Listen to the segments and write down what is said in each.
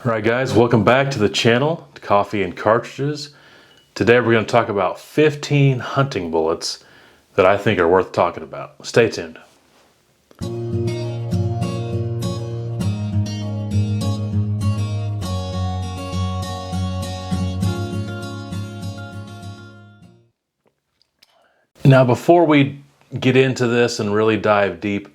Alright guys, welcome back to the channel, Coffee and Cartridges. Today we're going to talk about 15 hunting bullets that I think are worth talking about. Stay tuned. Now before we get into this and really dive deep,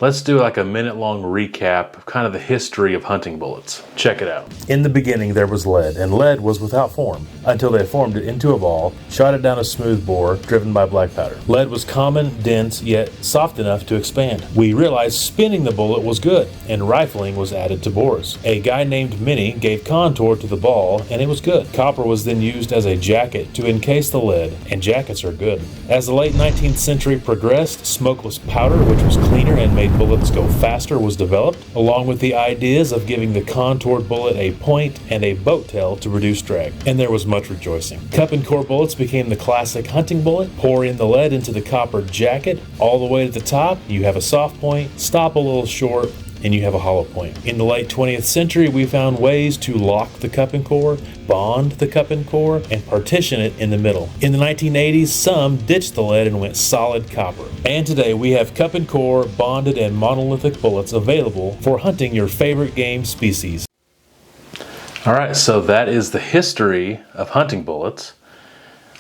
let's do like a minute-long recap of kind of the history of hunting bullets. Check it out. In the beginning there was lead, and lead was without form, until they formed it into a ball, shot it down a smooth bore, driven by black powder. Lead was common, dense, yet soft enough to expand. We realized spinning the bullet was good, and rifling was added to bores. A guy named Minnie gave contour to the ball, and it was good. Copper was then used as a jacket to encase the lead, and jackets are good. As the late 19th century progressed, smokeless powder, which was cleaner and made bullets go faster, was developed, along with the ideas of giving the contoured bullet a point and a boat tail to reduce drag. And there was much rejoicing. Cup and core bullets became the classic hunting bullet. Pour in the lead into the copper jacket. All the way to the top, you have a soft point, stop a little short, and you have a hollow point. In the late 20th century, we found ways to lock the cup and core, bond the cup and core, and partition it in the middle. In the 1980s, some ditched the lead and went solid copper. And today we have cup and core, bonded, and monolithic bullets available for hunting your favorite game species. Alright, so that is the history of hunting bullets.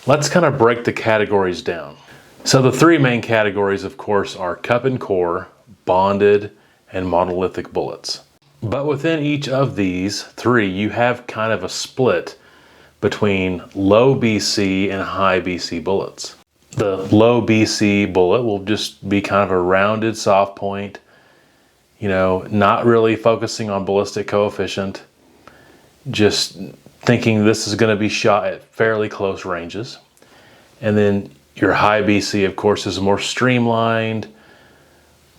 Let's kind of break the categories down. So the three main categories, of course, are cup and core, bonded, and monolithic bullets. But within each of these three, you have kind of a split between low BC and high BC bullets. The low BC bullet will just be kind of a rounded soft point, not really focusing on ballistic coefficient, just thinking this is going to be shot at fairly close ranges. And then your high BC, of course, is more streamlined.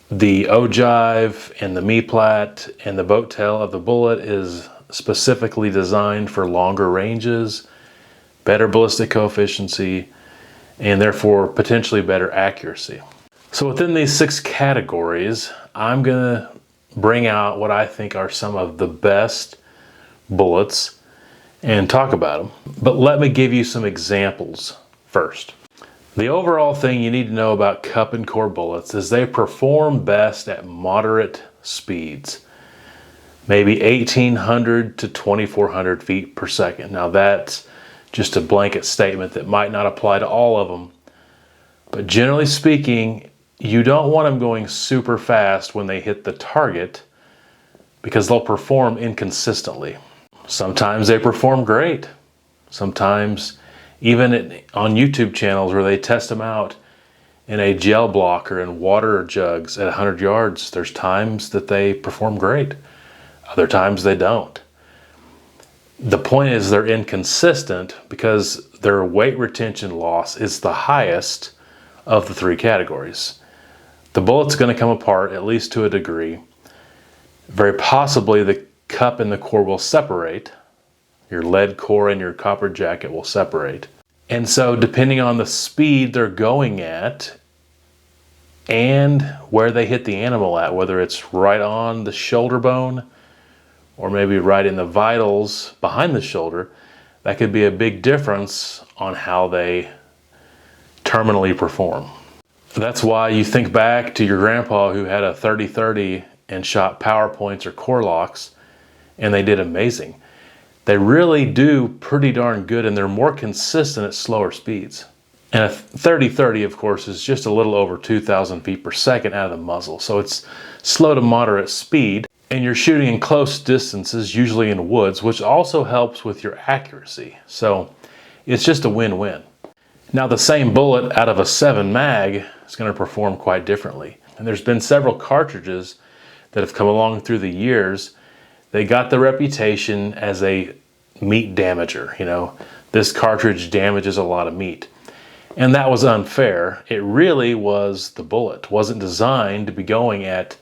The ogive and the me-plat and the boat tail of the bullet is specifically designed for longer ranges, better ballistic coefficiency, and therefore potentially better accuracy. So within these six categories, I'm going to bring out what I think are some of the best bullets and talk about them. But let me give you some examples first. The overall thing you need to know about cup and core bullets is they perform best at moderate speeds, maybe 1,800 to 2,400 feet per second. Now that's just a blanket statement that might not apply to all of them, but generally speaking, you don't want them going super fast when they hit the target because they'll perform inconsistently. Sometimes they perform great. Sometimes even on YouTube channels where they test them out in a gel block or in water jugs at 100 yards, there's times that they perform great. Other times they don't. The point is they're inconsistent because their weight retention loss is the highest of the three categories. The bullet's going to come apart at least to a degree. Very possibly the cup and the core will separate. Your lead core and your copper jacket will separate. And so depending on the speed they're going at and where they hit the animal at, whether it's right on the shoulder bone or maybe right in the vitals behind the shoulder, that could be a big difference on how they terminally perform. That's why you think back to your grandpa who had a 30-30 and shot power points or core locks, and they did amazing. They really do pretty darn good, and they're more consistent at slower speeds. And a 30-30, of course, is just a little over 2,000 feet per second out of the muzzle. So it's slow to moderate speed, and you're shooting in close distances, usually in woods, which also helps with your accuracy. So it's just a win-win. Now the same bullet out of a 7 mag is going to perform quite differently. And there's been several cartridges that have come along through the years. They got the reputation as a meat damager. This cartridge damages a lot of meat. And that was unfair. It really was the bullet. It wasn't designed to be going at,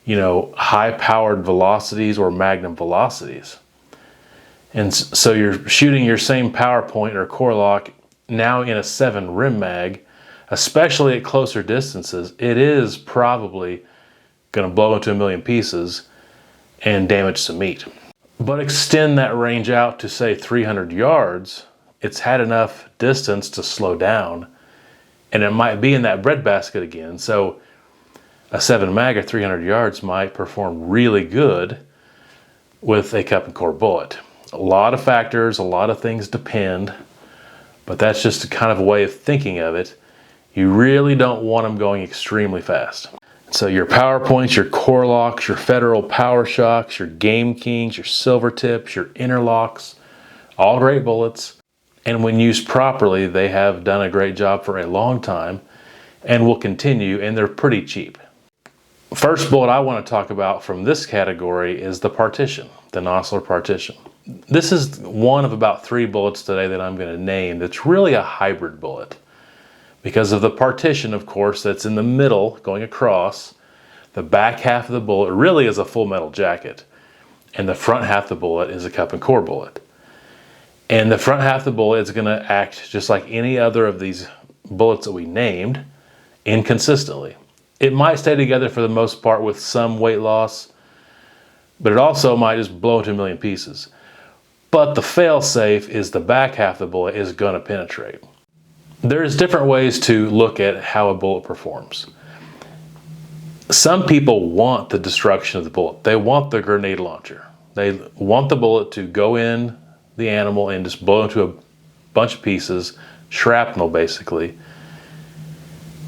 high-powered velocities or magnum velocities. And so you're shooting your same power point or core lock now in a 7 rim mag, especially at closer distances. It is probably going to blow into a million pieces and damage some meat. but extend that range out to say 300 yards, it's had enough distance to slow down, and it might be in that breadbasket again. So a 7 mag at 300 yards might perform really good with a cup and core bullet. A lot of factors, a lot of things depend, but that's just a kind of a way of thinking of it. You really don't want them going extremely fast. So your power points, your core locks, your Federal Power Shocks, your Game Kings, your silver tips, your interlocks, all great bullets. And when used properly, they have done a great job for a long time and will continue, and they're pretty cheap. First bullet I want to talk about from this category is the Partition, the Nosler Partition. This is one of about 3 bullets today that I'm going to name that's really a hybrid bullet. Because of the partition, of course, that's in the middle going across, the back half of the bullet really is a full metal jacket, and the front half of the bullet is a cup and core bullet. And the front half of the bullet is going to act just like any other of these bullets that we named, inconsistently. It might stay together for the most part with some weight loss, but it also might just blow into a million pieces. But the fail-safe is the back half of the bullet is going to penetrate. There's different ways to look at how a bullet performs. Some people want the destruction of the bullet. They want the grenade launcher. They want the bullet to go in the animal and just blow into a bunch of pieces, shrapnel basically,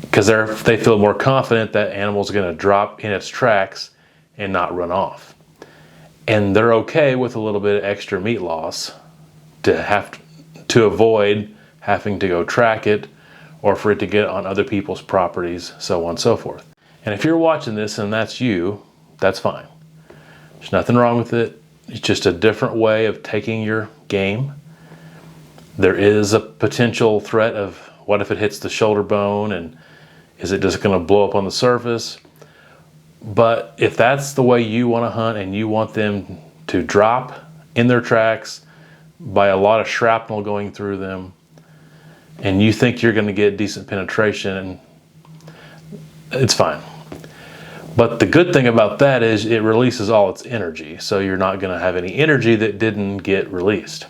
because they feel more confident that animal's going to drop in its tracks and not run off. And they're okay with a little bit of extra meat loss to avoid having to go track it or for it to get on other people's properties, so on and so forth. And if you're watching this and that's you, that's fine. There's nothing wrong with it. It's just a different way of taking your game. There is a potential threat of what if it hits the shoulder bone, and is it just going to blow up on the surface? But if that's the way you want to hunt and you want them to drop in their tracks by a lot of shrapnel going through them, and you think you're going to get decent penetration, it's fine. But the good thing about that is it releases all its energy, so you're not going to have any energy that didn't get released.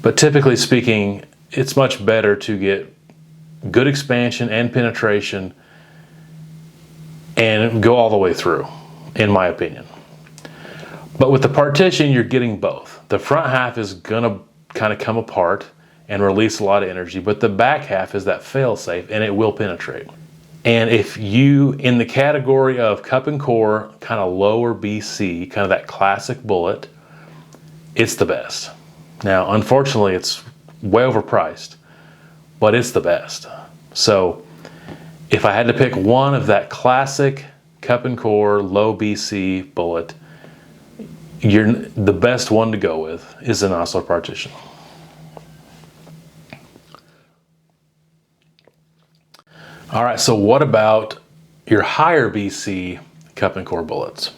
But typically speaking, it's much better to get good expansion and penetration and go all the way through, in my opinion. But with the partition, you're getting both. The front half is going to kind of come apart and release a lot of energy, but the back half is that fail-safe, and it will penetrate. And if you, in the category of cup and core, kind of lower BC, kind of that classic bullet, it's the best. Now, unfortunately, it's way overpriced, but it's the best. So if I had to pick one of that classic cup and core, low BC bullet, the best one to go with is the Nosler Partition. All right, so what about your higher BC cup and core bullets?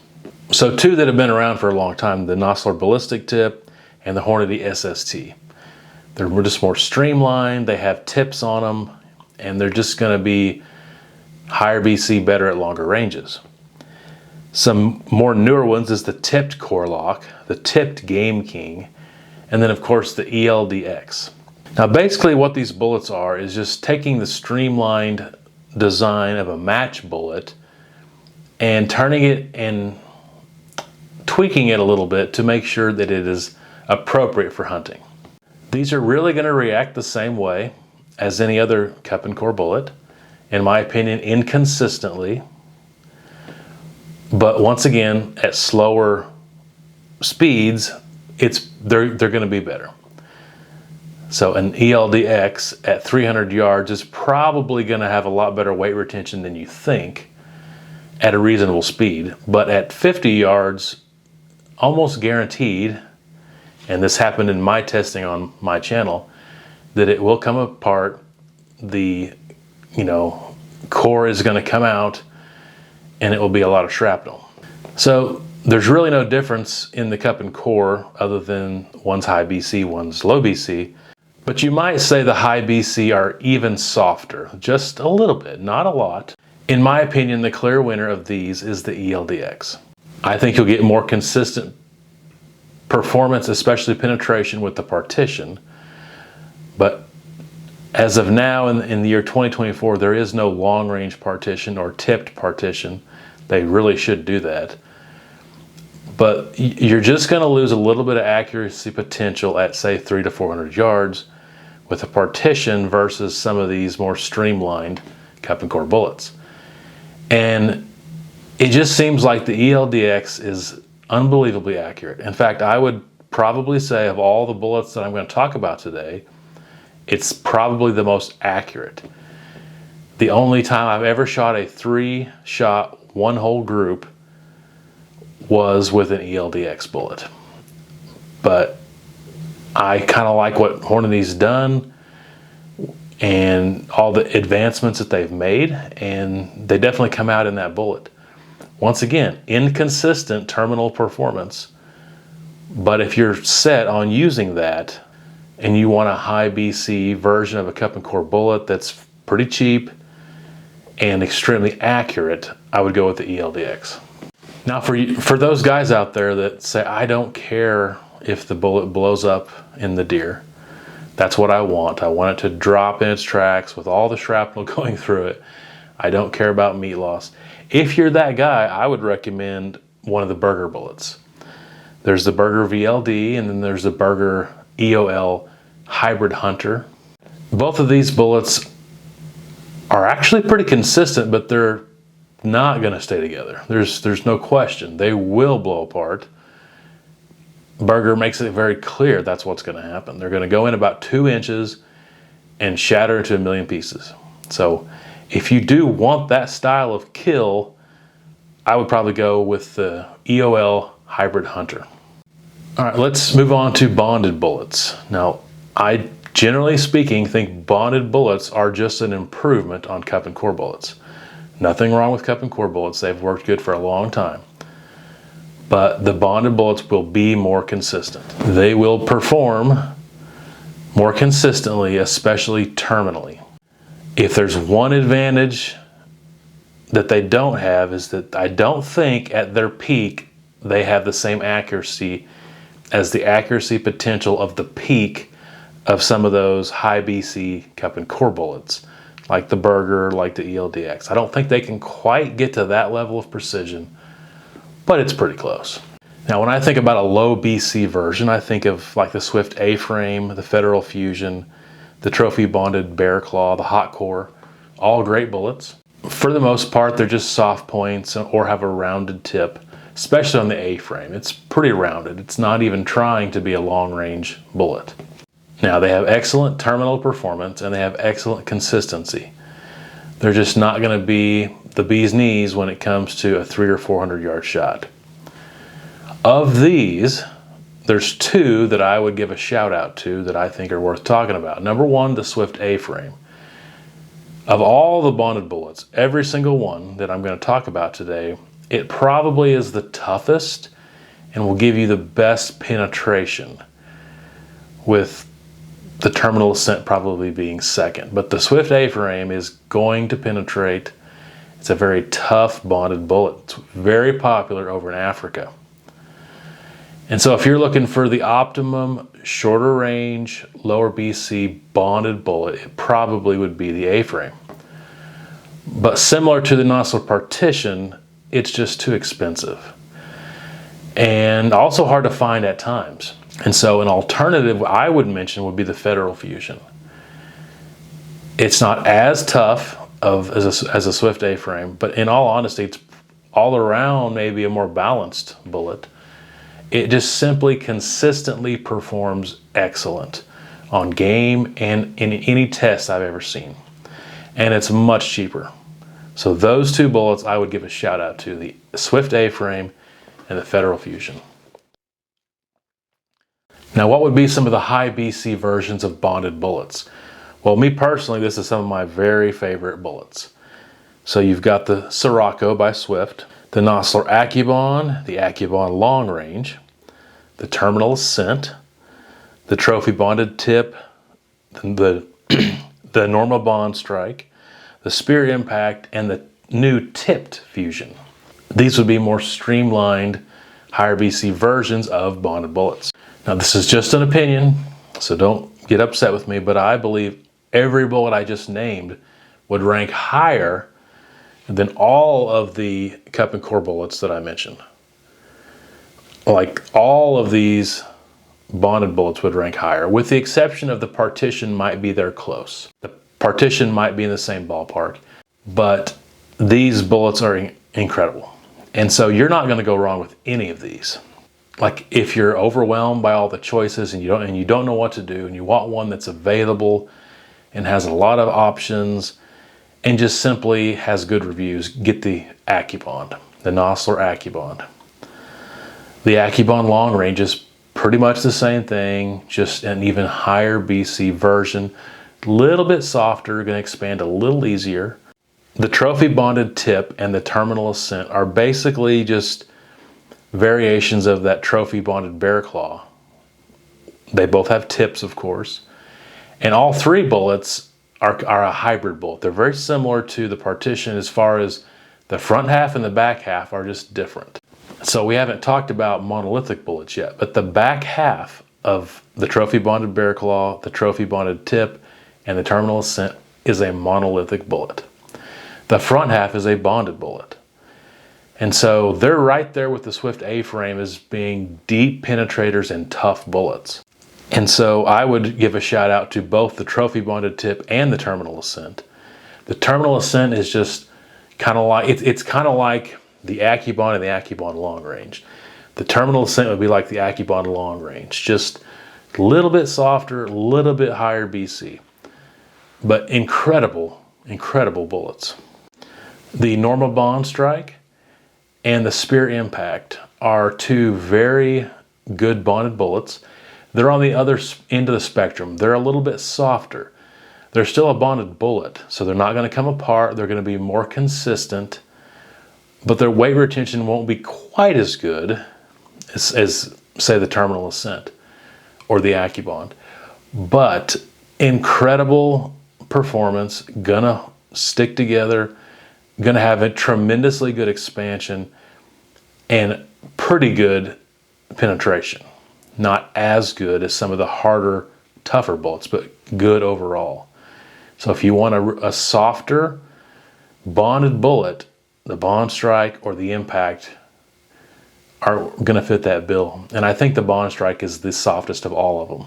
So 2 that have been around for a long time, the Nosler Ballistic Tip and the Hornady SST. They're just more streamlined, they have tips on them, and they're just gonna be higher BC, better at longer ranges. Some more newer ones is the tipped core lock, the tipped Game King, and then of course the ELDX. Now basically what these bullets are is just taking the streamlined design of a match bullet and turning it and tweaking it a little bit to make sure that it is appropriate for hunting. These are really going to react the same way as any other cup and core bullet, in my opinion, inconsistently, but once again at slower speeds they're going to be better. So an ELDX at 300 yards is probably going to have a lot better weight retention than you think at a reasonable speed. But at 50 yards, almost guaranteed, and this happened in my testing on my channel, that it will come apart. The core is going to come out and it will be a lot of shrapnel. So there's really no difference in the cup and core other than one's high BC, one's low BC. But you might say the high BC are even softer, just a little bit, not a lot. In my opinion, the clear winner of these is the ELDX. I think you'll get more consistent performance, especially penetration with the partition. But as of now, in the year 2024, there is no long-range partition or tipped partition. They really should do that. But you're just going to lose a little bit of accuracy potential at, say, 300 to 400 yards with a partition versus some of these more streamlined cup and core bullets. And it just seems like the ELDX is unbelievably accurate. In fact, I would probably say of all the bullets that I'm going to talk about today, it's probably the most accurate. The only time I've ever shot a 3-shot, one-hole group was with an ELDX bullet. But I kind of like what Hornady's done and all the advancements that they've made, and they definitely come out in that bullet. Once again, inconsistent terminal performance, but if you're set on using that and you want a high BC version of a cup and core bullet that's pretty cheap and extremely accurate, I would go with the ELDX. Now for those guys out there that say, I don't care if the bullet blows up in the deer, that's what I want. I want it to drop in its tracks with all the shrapnel going through it. I don't care about meat loss. If you're that guy, I would recommend one of the Berger bullets. There's the Berger VLD, and then there's the Berger EOL Hybrid Hunter. Both of these bullets are actually pretty consistent, but they're not going to stay together. There's no question. They will blow apart. Berger makes it very clear that's what's going to happen. They're going to go in about 2 inches and shatter into a million pieces. So if you do want that style of kill, I would probably go with the EOL Hybrid Hunter. All right, let's move on to bonded bullets. Now, I generally speaking think bonded bullets are just an improvement on cup and core bullets. Nothing wrong with cup and core bullets. They've worked good for a long time. But the bonded bullets will be more consistent. They will perform more consistently, especially terminally. If there's one advantage that they don't have is that I don't think at their peak they have the same accuracy as the accuracy potential of the peak of some of those high BC cup and core bullets, like the Berger, like the ELDX. I don't think they can quite get to that level of precision, but it's pretty close. Now, when I think about a low BC version, I think of like the Swift A-frame, the Federal Fusion, the Trophy Bonded Bear Claw, the Hot Core, all great bullets. For the most part, they're just soft points or have a rounded tip, especially on the A-frame. It's pretty rounded. It's not even trying to be a long-range bullet. Now, they have excellent terminal performance and they have excellent consistency. They're just not going to be the bee's knees when it comes to a 300 or 400 yard shot. Of these, there's 2 that I would give a shout out to that I think are worth talking about. Number 1, the Swift A-frame. Of all the bonded bullets, every single one that I'm going to talk about today, it probably is the toughest and will give you the best penetration, with the terminal ascent probably being second. But the Swift A-frame is going to penetrate. It's a very tough bonded bullet. It's very popular over in Africa. And so if you're looking for the optimum shorter range, lower BC bonded bullet, it probably would be the A-frame. But similar to the Nosler Partition, it's just too expensive and also hard to find at times. And so an alternative I would mention would be the Federal Fusion. It's not as tough as a Swift A-frame, but in all honesty, it's all around maybe a more balanced bullet. It just simply consistently performs excellent on game and in any test I've ever seen. And it's much cheaper. So those 2 bullets I would give a shout out to, the Swift A-frame and the Federal Fusion. Now, what would be some of the high BC versions of bonded bullets? Well, me personally, this is some of my very favorite bullets. So you've got the Sirocco by Swift, the Nosler AccuBond, the AccuBond Long Range, the Terminal Ascent, the Trophy Bonded Tip, the Norma Bond Strike, the Spear Impact, and the new Tipped Fusion. These would be more streamlined higher BC versions of bonded bullets. Now this is just an opinion, so don't get upset with me, but I believe every bullet I just named would rank higher than all of the cup and core bullets that I mentioned. Like all of these bonded bullets would rank higher, with the exception of the Partition might be there close. The Partition might be in the same ballpark, but these bullets are incredible. And so you're not going to go wrong with any of these. Like if you're overwhelmed by all the choices and you don't know what to do, and you want one that's available and has a lot of options and just simply has good reviews, get the AccuBond, the Nosler AccuBond. The AccuBond Long Range is pretty much the same thing, just an even higher BC version, a little bit softer, going to expand a little easier. The Trophy Bonded Tip and the Terminal Ascent are basically just variations of that Trophy Bonded Bear Claw. They both have tips, of course, and all three bullets are a hybrid bullet. They're very similar to the Partition as far as the front half and the back half are just different. So we haven't talked about monolithic bullets yet, but the back half of the Trophy Bonded Bear Claw, the Trophy Bonded Tip, and the Terminal Ascent is a monolithic bullet. The front half is a bonded bullet. And so they're right there with the Swift A-frame as being deep penetrators and tough bullets. And so I would give a shout out to both the Trophy Bonded Tip and the Terminal Ascent. The Terminal Ascent is just kind of like, it's kind of like the AccuBond and the AccuBond Long Range. The Terminal Ascent would be like the AccuBond Long Range, just a little bit softer, a little bit higher BC, but incredible, incredible bullets. The Norma Bond Strike and the Spear Impact are two very good bonded bullets. They're on the other end of the spectrum. They're a little bit softer. They're still a bonded bullet, so they're not going to come apart. They're going to be more consistent, but their weight retention won't be quite as good as say, the Terminal Ascent or the AccuBond. But incredible performance, gonna stick together, gonna have a tremendously good expansion and pretty good penetration. Not as good as some of the harder, tougher bullets, but good overall. So if you want a softer bonded bullet, the Bond Strike or the Impact are gonna fit that bill. And I think the Bond Strike is the softest of all of them.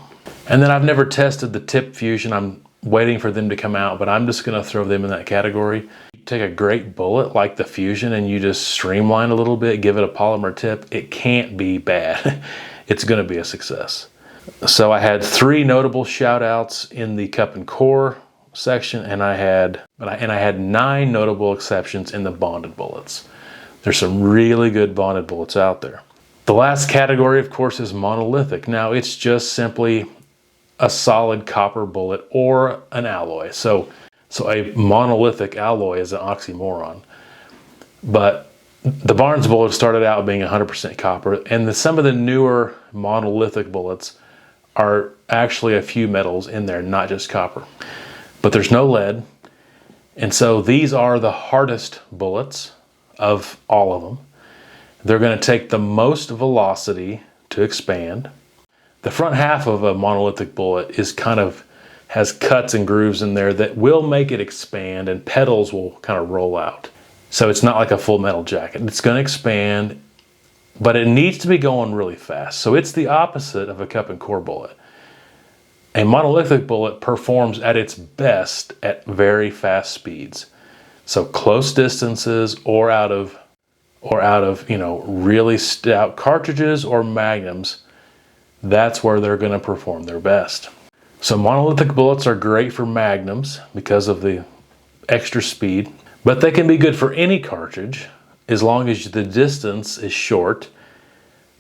And then I've never tested the Tip Fusion. I'm waiting for them to come out, but I'm just gonna throw them in that category. You take a great bullet like the Fusion and you just streamline a little bit, give it a polymer tip, it can't be bad. It's gonna be a success. So I had 3 notable shout outs in the Cup and Core section, and I had 9 notable exceptions in the bonded bullets. There's some really good bonded bullets out there. The last category, of course, is monolithic. Now it's just simply a solid copper bullet or an alloy. So a monolithic alloy is an oxymoron. But the Barnes bullet started out being 100% copper, and some of the newer monolithic bullets are actually a few metals in there, not just copper. But there's no lead, and so these are the hardest bullets of all of them. They're going to take the most velocity to expand. The front half of a monolithic bullet has cuts and grooves in there that will make it expand, and petals will kind of roll out. So it's not like a full metal jacket. It's going to expand, but it needs to be going really fast. So it's the opposite of a Cup and Core bullet. A monolithic bullet performs at its best at very fast speeds. So close distances or out of really stout cartridges or magnums, that's where they're going to perform their best. So monolithic bullets are great for magnums because of the extra speed, but they can be good for any cartridge as long as the distance is short,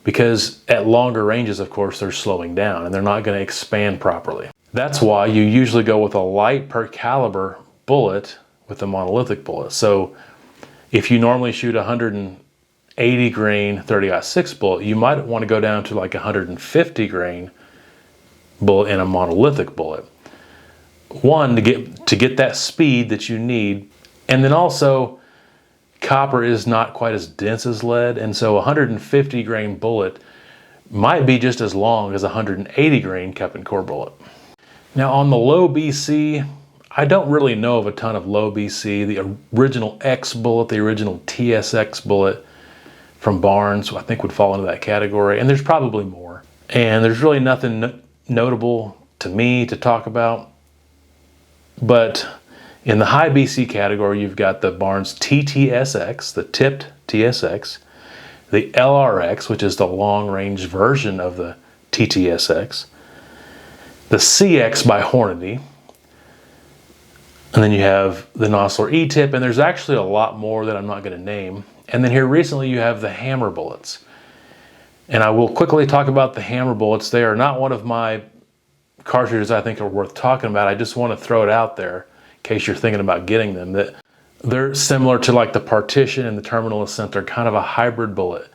because at longer ranges, of course, they're slowing down and they're not going to expand properly. That's why you usually go with a light per caliber bullet with a monolithic bullet. So if you normally shoot 180 grain 30-06 bullet, you might want to go down to like 150 grain bullet in a monolithic bullet. One, to get that speed that you need, and then also copper is not quite as dense as lead, and so a 150 grain bullet might be just as long as a 180 grain cup and core bullet. Now on the low BC, I don't really know of a ton of low BC. The original X bullet, the original TSX bullet from Barnes, I think would fall into that category, and there's probably more. And there's really nothing notable to me to talk about. But in the high BC category, you've got the Barnes TTSX, the tipped TSX, the LRX, which is the long-range version of the TTSX, the CX by Hornady, and then you have the Nosler E-tip, and there's actually a lot more that I'm not going to name. And then here recently you have the hammer bullets. And I will quickly talk about the hammer bullets. They are not one of my cartridges I think are worth talking about. I just want to throw it out there in case you're thinking about getting them. That they're similar to like the Partition and the Terminal Ascent. They're kind of a hybrid bullet.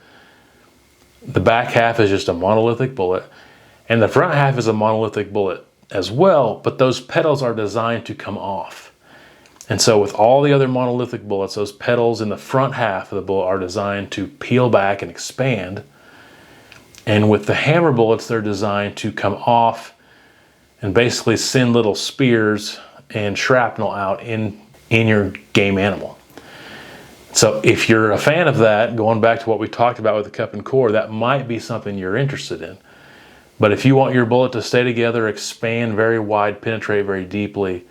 The back half is just a monolithic bullet, and the front half is a monolithic bullet as well, but those petals are designed to come off. And so with all the other monolithic bullets, those petals in the front half of the bullet are designed to peel back and expand. And with the hammer bullets, they're designed to come off and basically send little spears and shrapnel out in your game animal. So if you're a fan of that, going back to what we talked about with the cup and core, that might be something you're interested in. But if you want your bullet to stay together, expand very wide, penetrate very deeply,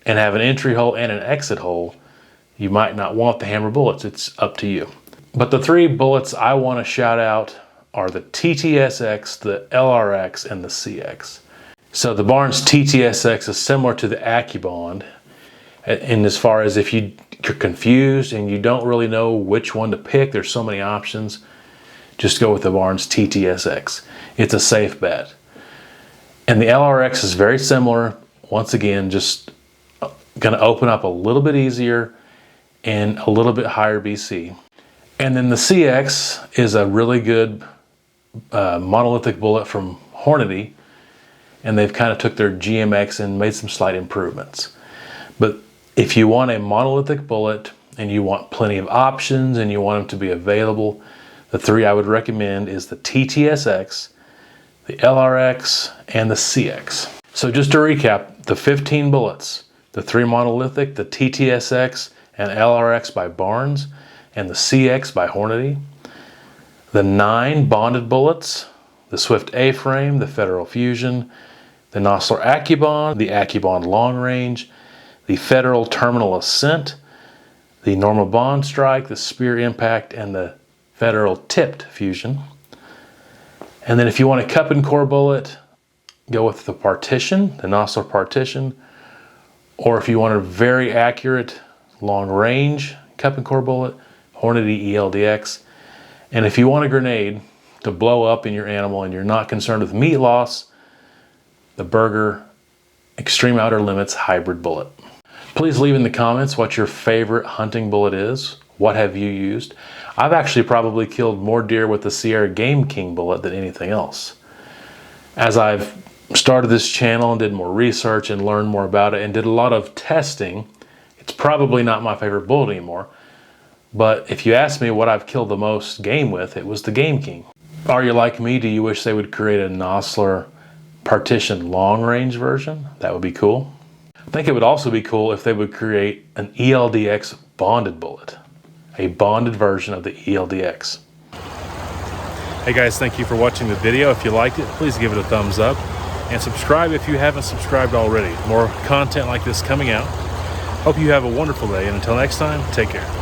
and have an entry hole and an exit hole, you might not want the hammer bullets. It's up to you. But the three bullets I want to shout out are the TTSX, the LRX, and the CX. So the Barnes TTSX is similar to the AccuBond, in as far as if you're confused and you don't really know which one to pick, there's so many options, just go with the Barnes TTSX. It's a safe bet. And the LRX is very similar. Once again, just going to open up a little bit easier and a little bit higher BC. And then the CX is a really good monolithic bullet from Hornady, and they've kind of took their GMX and made some slight improvements. But if you want a monolithic bullet and you want plenty of options and you want them to be available, the three I would recommend is the TTSX, the LRX, and the CX. So just to recap, the 15 bullets, the three monolithic, the TTSX and LRX by Barnes, and the CX by Hornady. The 9 bonded bullets, the Swift A-frame, the Federal Fusion, the Nosler AccuBond, the AccuBond Long Range, the Federal Terminal Ascent, the Normal Bond Strike, the Spear Impact, and the Federal Tipped Fusion. And then if you want a cup and core bullet, go with the Partition, the Nosler Partition. Or if you want a very accurate long range cup and core bullet, Hornady ELDX. And if you want a grenade to blow up in your animal and you're not concerned with meat loss, the Berger Extreme Outer Limits Hybrid Bullet. Please leave in the comments what your favorite hunting bullet is. What have you used? I've actually probably killed more deer with the Sierra Game King bullet than anything else. As I've started this channel and did more research and learned more about it and did a lot of testing, it's probably not my favorite bullet anymore. But if you ask me what I've killed the most game with, it was the Game King. Are you like me? Do you wish they would create a Nosler Partition long range version? That would be cool. I think it would also be cool if they would create an ELDX bonded bullet, a bonded version of the ELDX. Hey guys, thank you for watching the video. If you liked it, please give it a thumbs up and subscribe if you haven't subscribed already. More content like this coming out. Hope you have a wonderful day, and until next time, take care.